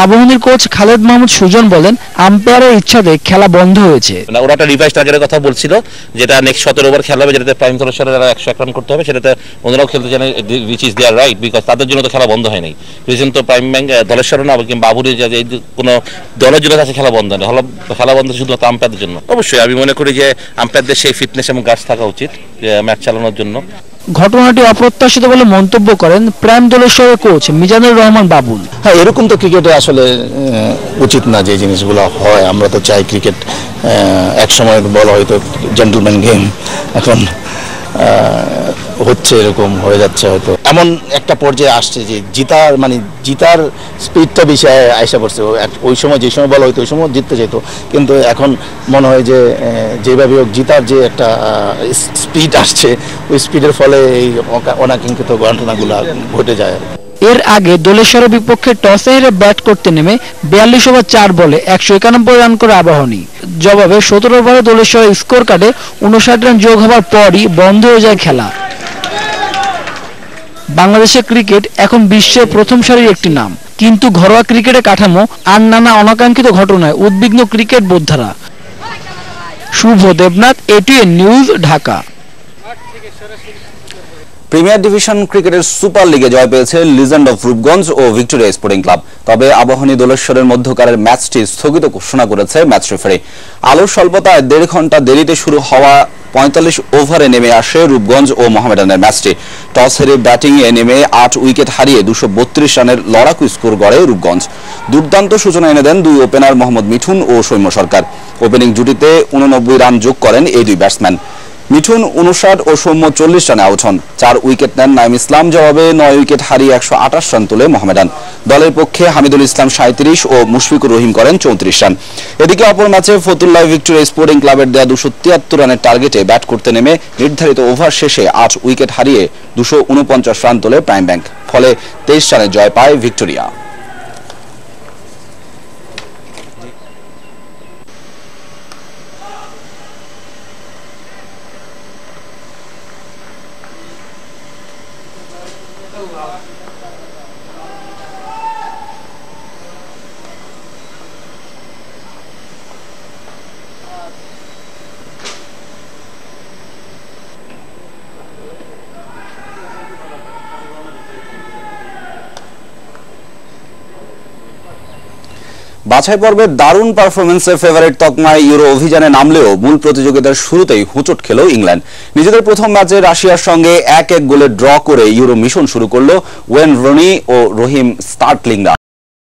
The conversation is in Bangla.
আবাহনীর কোচ খালেদ মাহমুদ সুজন বলেন, আম্পায়ারের ইচ্ছাতে খেলা বন্ধ হয়েছে। ওরা একটা রিভাইজ টার্গেটের কথা বলছিল, যেটা নেক্সট 17 ওভার খেলা হবে, যেটাতে প্রাইম দলের সাথে 101 রান করতে হবে, সেটাতে ওনারাও খেলতে জানে, which is their right, because তাদের জন্য তো খেলা বন্ধ হয় নাই। রিজন তো প্রাইম ব্যাংক দলের সাথে না, কিংবা বাবুরি কোনো দলের জন্য কাছে খেলা বন্ধ নেই, খেলা বন্ধ শুধুমাত্র আম্পায়ারদের জন্য। অবশ্যই আমি মনে করি যে আম্পায়ারদের সেই ফিটনেস এবং গার্ডস থাকা উচিত ম্যাচ চালানোর জন্য। ঘটনাটি অপ্রত্যাশিত বলে মন্তব্য করেন প্রাইম দলের কোচ মিজানুর রহমান বাবুল। হ্যাঁ, এরকম তো ক্রিকেটে আসলে উচিত না যে জিনিসগুলো হয়। আমরা তো চাই ক্রিকেট এক সময় বলা হয়তো জেন্টলম্যান গেম, এখন হচ্ছে এরকম হয়ে যাচ্ছে হয়তো। এমন একটা পর্যায়ে আসছে যে জিতার স্পিডটা বেশি আইসা পড়ছে। ওই সময় যে সময় বলা হয়তো ওই সময় জিততে যেত, কিন্তু এখন মনে হয় যে যেভাবে হোক জিতার যে একটা স্পিড আসছে, ওই স্পিডের ফলে এই অনাকাঙ্ক্ষিত ঘটনাগুলো ঘটে যায়। এর আগে দোলেশ্বরের বিপক্ষে টসে হেরে ব্যাট করতে নেমে 42 ওভার 4 বলে 191 রান করে আবাহনী। জবাবে 17 ওভারে দোলেশ্বরের স্কোর কার্ডে 59 রান যোগ হওয়ার পরই বন্ধ হয়ে যায় খেলা। বাংলাদেশের ক্রিকেট এখন বিশ্বের প্রথম সারির একটি নাম, কিন্তু ঘরোয়া ক্রিকেটের কাঠামো আর নানা অনাকাঙ্ক্ষিত ঘটনায় উদ্বিগ্ন ক্রিকেট বোদ্ধারা। Shubho Debnath, ATN news, Dhaka. Premier division ক্রিকেটের সুপার লিগে জয় পেয়েছে লিজেন্ড অফ রূপগঞ্জ ও ভিক্টোরিয়া স্পোর্টিং ক্লাব। তবে আবাহনী দোলেশ্বরের মধ্যকারের ম্যাচটি স্থগিত ঘোষণা করেছে ম্যাচ রেফারি। আলোর স্বল্পতায় 1.5 ঘন্টা দেরিতে শুরু হওয়া 45 ওভারে নেমে আসে রূপগঞ্জ ও মোহামেডানের ম্যাচটি। টস হেরে ব্যাটিংয়ে নেমে 8 উইকেট হারিয়ে 232 রানের লড়াকু স্কোর গড়ে রূপগঞ্জ। দুর্দান্ত সূচনা এনে দেন দুই ওপেনার মোহাম্মদ মিঠুন ও সৌম্য সরকার। ওপেনিং জুটিতে 89 রান যোগ করেন এই দুই ব্যাটসম্যান। মিঠুন 59 ও সৌম্য 40 রানে আউট হন। 4 উইকেট নেন নাইম ইসলাম, জবাবে 9 উইকেট হারিয়ে 128 রান তুলে মোহামেডান। দলের পক্ষে হামিদুল ইসলাম 37 ও মুশফিকুর রহিম করেন 34 রান। এদিকে অপর ম্যাচে ফতুল্লাহ ভিক্টোরিয়া স্পোর্টিং ক্লাবের দেয়া 273 রানের টার্গেটে ব্যাট করতে নেমে নির্ধারিত ওভার শেষে 8 উইকেট হারিয়ে 249 রান তোলে প্রাইম ব্যাংক। ফলে 23 রানে জয় পায় ভিক্টোরিয়া। বাছাই পর্বের দারুণ পারফরমেন্সে ফেভারিট তকমায় ইউরো অভিযানে নামলেও মূল প্রতিযোগিতার শুরুতেই হোঁচট খেল ইংল্যান্ড। নিজেদের প্রথম ম্যাচে রাশিয়ার সঙ্গে 1-1 গোলে ড্র করে ইউরো মিশন শুরু করল ওয়েন রুনি ও রহিম স্টার্টলিংরা।